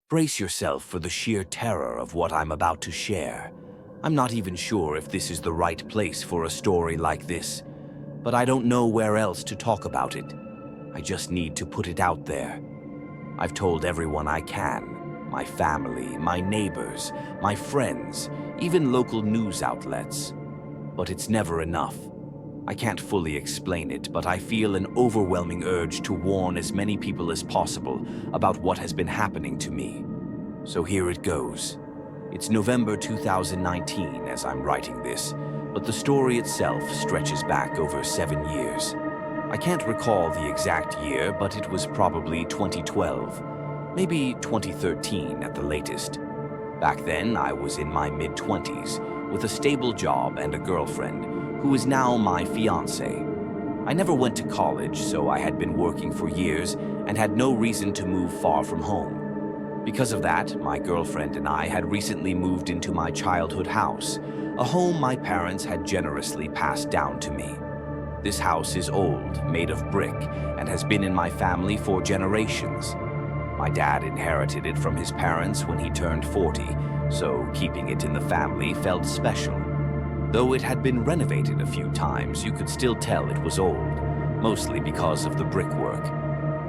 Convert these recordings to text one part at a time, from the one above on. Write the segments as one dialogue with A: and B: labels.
A: Brace yourself for the sheer terror of what I'm about to share. I'm not even sure if this is the right place for a story like this, but I don't know where else to talk about it. I just need to put it out there. I've told everyone I can, my family, my neighbors, my friends, even local news outlets. But it's never enough. I can't fully explain it, but I feel an overwhelming urge to warn as many people as possible about what has been happening to me. So here it goes. It's November 2019 as I'm writing this, but the story itself stretches back over 7 years. I can't recall the exact year, but it was probably 2012, maybe 2013 at the latest. Back then, I was in my mid-20s, with a stable job and a girlfriend, who is now my fiancée. I never went to college, so I had been working for years and had no reason to move far from home. Because of that, my girlfriend and I had recently moved into my childhood house, a home my parents had generously passed down to me. This house is old, made of brick, and has been in my family for generations. My dad inherited it from his parents when he turned 40, so keeping it in the family felt special. Though it had been renovated a few times, you could still tell it was old, mostly because of the brickwork.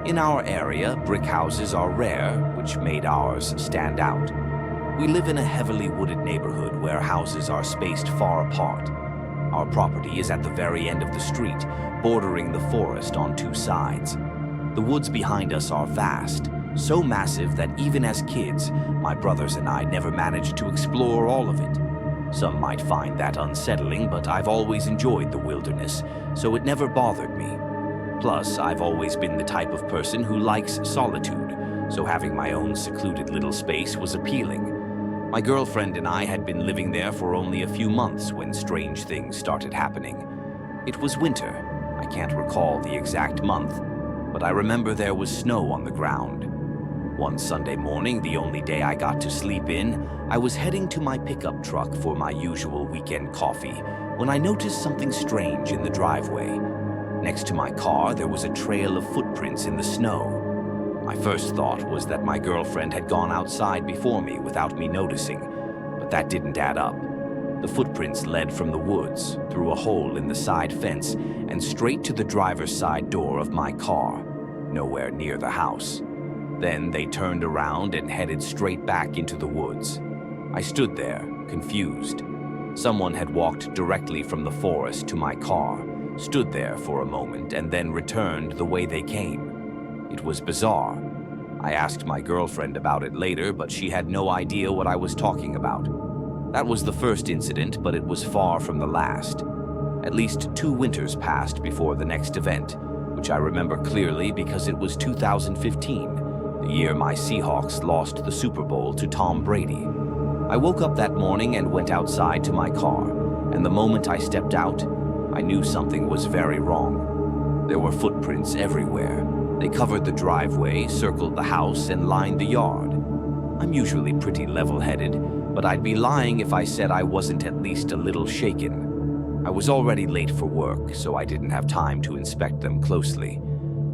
A: In our area, brick houses are rare, which made ours stand out. We live in a heavily wooded neighborhood where houses are spaced far apart. Our property is at the very end of the street, bordering the forest on 2 sides. The woods behind us are vast, so massive that even as kids, my brothers and I never managed to explore all of it. Some might find that unsettling, but I've always enjoyed the wilderness, so it never bothered me. Plus, I've always been the type of person who likes solitude, so having my own secluded little space was appealing. My girlfriend and I had been living there for only a few months when strange things started happening. It was winter. I can't recall the exact month, but I remember there was snow on the ground. One Sunday morning, the only day I got to sleep in, I was heading to my pickup truck for my usual weekend coffee when I noticed something strange in the driveway. Next to my car, there was a trail of footprints in the snow. My first thought was that my girlfriend had gone outside before me without me noticing, but that didn't add up. The footprints led from the woods, through a hole in the side fence, and straight to the driver's side door of my car, nowhere near the house. Then they turned around and headed straight back into the woods. I stood there, confused. Someone had walked directly from the forest to my car, stood there for a moment, and then returned the way they came. It was bizarre. I asked my girlfriend about it later, but she had no idea what I was talking about. That was the first incident, but it was far from the last. At least 2 winters passed before the next event, which I remember clearly because it was 2015. The year my Seahawks lost the Super Bowl to Tom Brady. I woke up that morning and went outside to my car, and the moment I stepped out, I knew something was very wrong. There were footprints everywhere. They covered the driveway, circled the house, and lined the yard. I'm usually pretty level-headed, but I'd be lying if I said I wasn't at least a little shaken. I was already late for work, so I didn't have time to inspect them closely.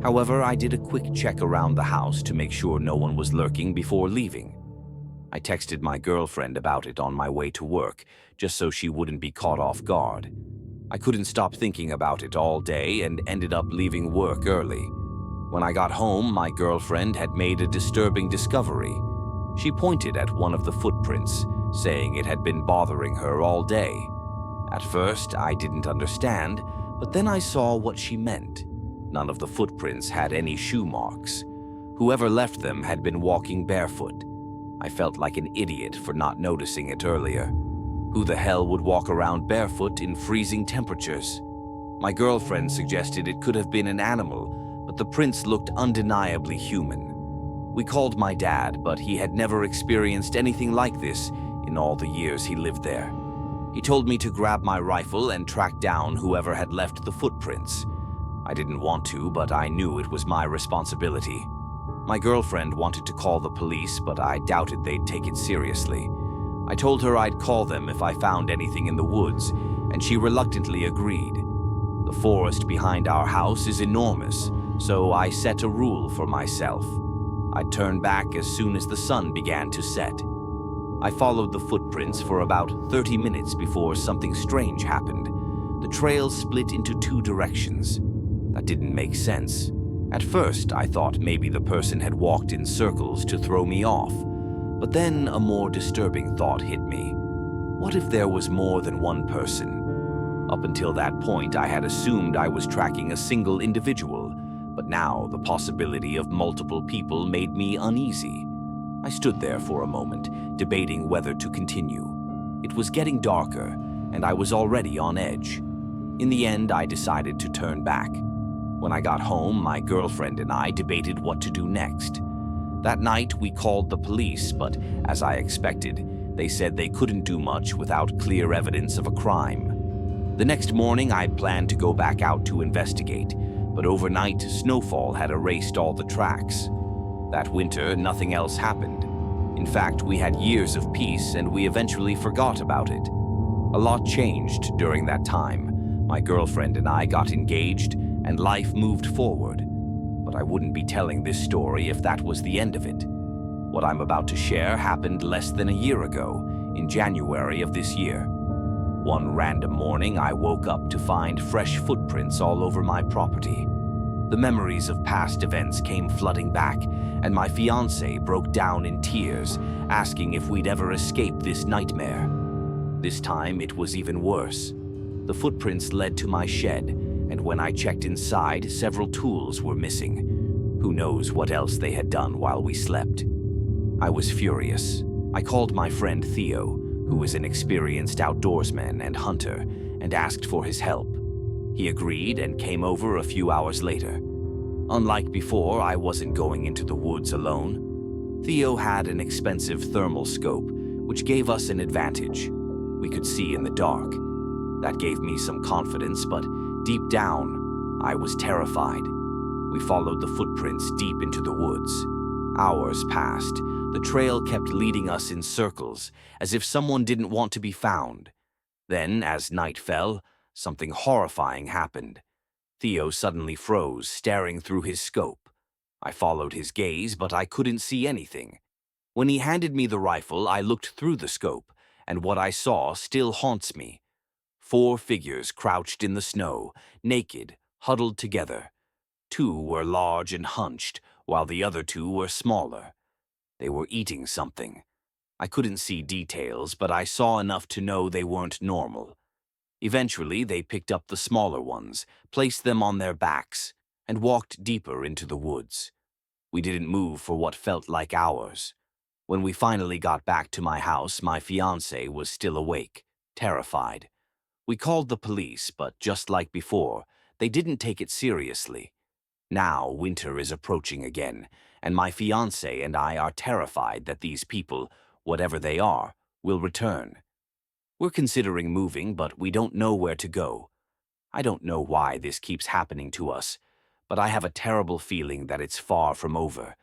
A: However, I did a quick check around the house to make sure no one was lurking before leaving. I texted my girlfriend about it on my way to work, just so she wouldn't be caught off guard. I couldn't stop thinking about it all day and ended up leaving work early. When I got home, my girlfriend had made a disturbing discovery. She pointed at one of the footprints, saying it had been bothering her all day. At first, I didn't understand, but then I saw what she meant. None of the footprints had any shoe marks. Whoever left them had been walking barefoot. I felt like an idiot for not noticing it earlier. Who the hell would walk around barefoot in freezing temperatures? My girlfriend suggested it could have been an animal, but the prints looked undeniably human. We called my dad, but he had never experienced anything like this in all the years he lived there. He told me to grab my rifle and track down whoever had left the footprints. I didn't want to, but I knew it was my responsibility. My girlfriend wanted to call the police, but I doubted they'd take it seriously. I told her I'd call them if I found anything in the woods, and she reluctantly agreed. The forest behind our house is enormous, so I set a rule for myself. I'd turn back as soon as the sun began to set. I followed the footprints for about 30 minutes before something strange happened. The trail split into two directions. That didn't make sense. At first, I thought maybe the person had walked in circles to throw me off. But then a more disturbing thought hit me. What if there was more than one person? Up until that point, I had assumed I was tracking a single individual, but now the possibility of multiple people made me uneasy. I stood there for a moment, debating whether to continue. It was getting darker, and I was already on edge. In the end, I decided to turn back. When I got home, my girlfriend and I debated what to do next. That night, we called the police, but as I expected, they said they couldn't do much without clear evidence of a crime. The next morning, I planned to go back out to investigate, but overnight, snowfall had erased all the tracks. That winter, nothing else happened. In fact, we had years of peace, and we eventually forgot about it. A lot changed during that time. My girlfriend and I got engaged, and life moved forward. But I wouldn't be telling this story if that was the end of it. What I'm about to share happened less than a year ago, in January of this year. One random morning, I woke up to find fresh footprints all over my property. The memories of past events came flooding back, and my fiancée broke down in tears, asking if we'd ever escape this nightmare. This time, it was even worse. The footprints led to my shed, and when I checked inside, several tools were missing. Who knows what else they had done while we slept? I was furious. I called my friend Theo, who is an experienced outdoorsman and hunter, and asked for his help. He agreed and came over a few hours later. Unlike before, I wasn't going into the woods alone. Theo had an expensive thermal scope, which gave us an advantage. We could see in the dark. That gave me some confidence, but deep down, I was terrified. We followed the footprints deep into the woods. Hours passed. The trail kept leading us in circles, as if someone didn't want to be found. Then, as night fell, something horrifying happened. Theo suddenly froze, staring through his scope. I followed his gaze, but I couldn't see anything. When he handed me the rifle, I looked through the scope, and what I saw still haunts me. 4 figures crouched in the snow, naked, huddled together. 2 were large and hunched, while the other 2 were smaller. They were eating something. I couldn't see details, but I saw enough to know they weren't normal. Eventually, they picked up the smaller ones, placed them on their backs, and walked deeper into the woods. We didn't move for what felt like hours. When we finally got back to my house, my fiancée was still awake, terrified. We called the police, but just like before, they didn't take it seriously. Now, winter is approaching again, and my fiancé and I are terrified that these people, whatever they are, will return. We're considering moving, but we don't know where to go. I don't know why this keeps happening to us, but I have a terrible feeling that it's far from over,